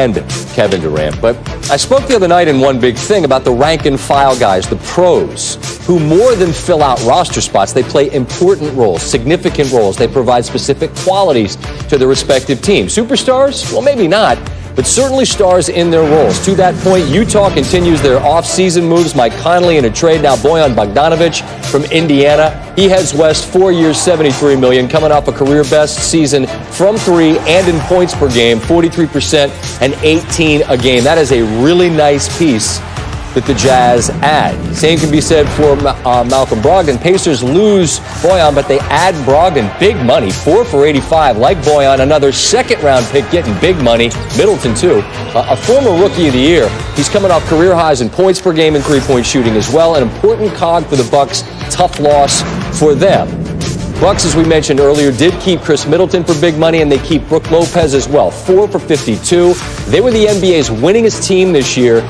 and Kevin Durant. But I spoke the other night in One Big Thing about the rank and file guys, the pros, who more than fill out roster spots, they play important roles, significant roles. They provide specific qualities to their respective teams. Superstars? Well, maybe not, but certainly stars in their roles. To that point, Utah continues their off-season moves. Mike Conley in a trade, now Bojan Bogdanovic from Indiana. He heads west, 4 years, $73 million, coming off a career-best season from three and in points per game, 43% and 18 a game. That is a really nice piece that the Jazz add. Same can be said for Malcolm Brogdon. Pacers lose Bojan, but they add Brogdon. Big money, 4 for 85. Like Bojan, another second-round pick getting big money. Middleton, too. A former Rookie of the Year. He's coming off career highs in points per game and three-point shooting as well. An important cog for the Bucks. Tough loss for them. Bucks, as we mentioned earlier, did keep Chris Middleton for big money, and they keep Brook Lopez as well. 4 for 52. They were the NBA's winningest team this year.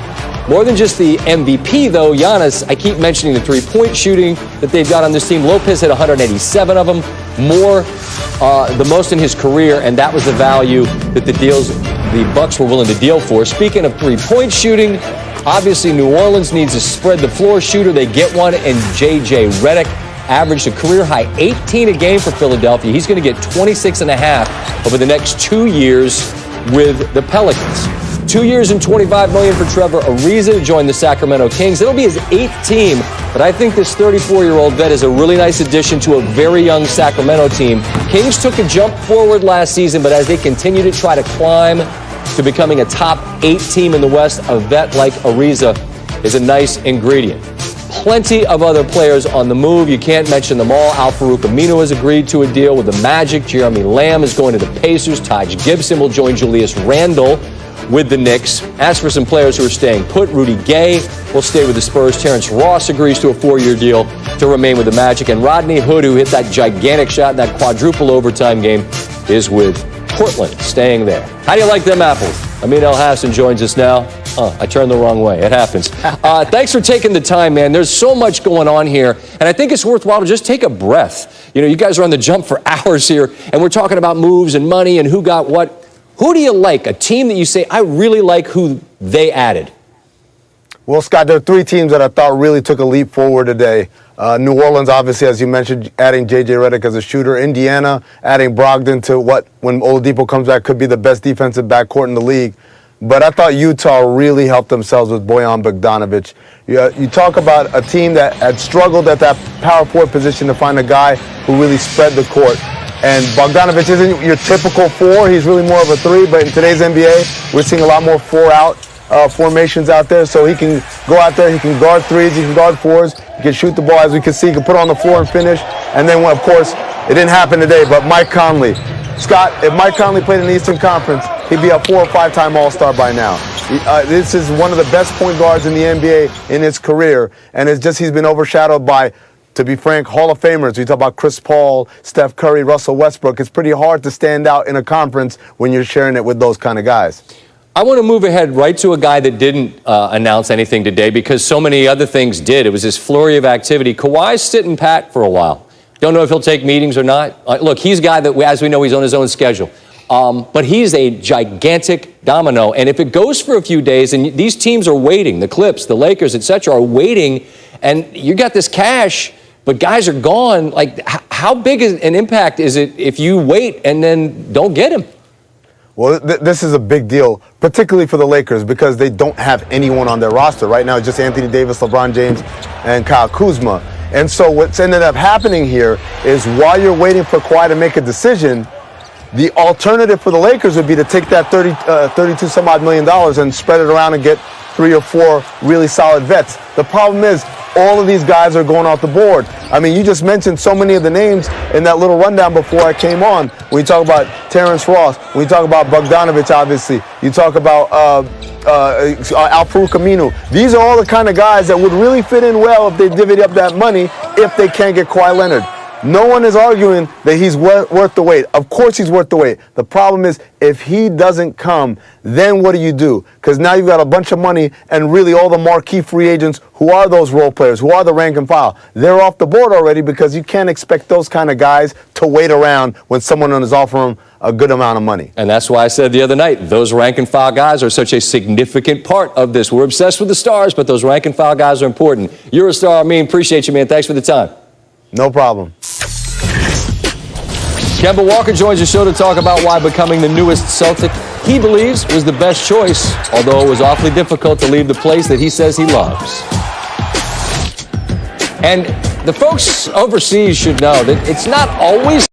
More than just the MVP, though, Giannis, I keep mentioning the three-point shooting that they've got on this team. Lopez had 187 of them, the most in his career, and that was the value that the Bucks were willing to deal for. Speaking of three-point shooting, obviously New Orleans needs a spread-the-floor shooter. They get one, and J.J. Redick averaged a career-high 18 a game for Philadelphia. He's going to get 26 and a half over the next 2 years with the Pelicans. 2 years and $25 million for Trevor Ariza to join the Sacramento Kings. It'll be his 8th team, but I think this 34-year-old vet is a really nice addition to a very young Sacramento team. Kings took a jump forward last season, but as they continue to try to climb to becoming a top 8 team in the West, a vet like Ariza is a nice ingredient. Plenty of other players on the move. You can't mention them all. Al-Farouq Aminu has agreed to a deal with the Magic. Jeremy Lamb is going to the Pacers. Taj Gibson will join Julius Randle with the Knicks. As for some players who are staying put, Rudy Gay will stay with the Spurs. Terrence Ross agrees to a 4-year deal to remain with the Magic. And Rodney Hood, who hit that gigantic shot in that quadruple overtime game, is with Portland, staying there. How do you like them apples? Amin Elhassan joins us now. I turned the wrong way. It happens. Thanks for taking the time, man. There's so much going on here, and I think it's worthwhile to just take a breath. You know, you guys are on the jump for hours here, and we're talking about moves and money and who got what. Who do you like? A team that you say, I really like who they added. Well, Scott, there are 3 teams that I thought really took a leap forward today. New Orleans, obviously, as you mentioned, adding J.J. Redick as a shooter. Indiana, adding Brogdon to what, when Oladipo comes back, could be the best defensive backcourt in the league. But I thought Utah really helped themselves with Bojan Bogdanovic. You talk about a team that had struggled at that power forward position to find a guy who really spread the court. And Bogdanovic isn't your typical 4. He's really more of a 3. But in today's NBA, we're seeing a lot more 4-out formations out there. So he can go out there, he can guard 3s, he can guard 4s, he can shoot the ball. As we can see, he can put it on the floor and finish. And then, of course, it didn't happen today, but Mike Conley. Scott, if Mike Conley played in the Eastern Conference, he'd be a 4- or 5-time All-Star by now. This is one of the best point guards in the NBA in his career. And it's just he's been overshadowed by, to be frank, Hall of Famers. We talk about Chris Paul, Steph Curry, Russell Westbrook. It's pretty hard to stand out in a conference when you're sharing it with those kind of guys. I want to move ahead right to a guy that didn't announce anything today because so many other things did. It was this flurry of activity. Kawhi's sitting pat for a while. Don't know if he'll take meetings or not. Look, he's a guy that, as we know, he's on his own schedule. But he's a gigantic domino. And if it goes for a few days, and these teams are waiting, the Clips, the Lakers, et cetera, are waiting, and you got this cash, but guys are gone. Like, how big an impact is it if you wait and then don't get him? Well, this is a big deal, particularly for the Lakers, because they don't have anyone on their roster. Right now, it's just Anthony Davis, LeBron James, and Kyle Kuzma. And so what's ended up happening here is while you're waiting for Kawhi to make a decision, the alternative for the Lakers would be to take that $32-some-odd million and spread it around and get 3 or 4 really solid vets. The problem is all of these guys are going off the board. I mean, you just mentioned so many of the names in that little rundown before I came on. When you talk about Terrence Ross, when you talk about Bogdanovic, obviously, you talk about Al-Farouq Aminu. These are all the kind of guys that would really fit in well if they divvied up that money if they can't get Kawhi Leonard. No one is arguing that he's worth the wait. Of course he's worth the wait. The problem is if he doesn't come, then what do? Because now you've got a bunch of money and really all the marquee free agents who are those role players, who are the rank and file. They're off the board already because you can't expect those kind of guys to wait around when someone is offering them a good amount of money. And that's why I said the other night, those rank and file guys are such a significant part of this. We're obsessed with the stars, but those rank and file guys are important. You're a star, Amin. Appreciate you, man. Thanks for the time. No problem. Kemba Walker joins the show to talk about why becoming the newest Celtic he believes was the best choice, although it was awfully difficult to leave the place that he says he loves. And the folks overseas should know that it's not always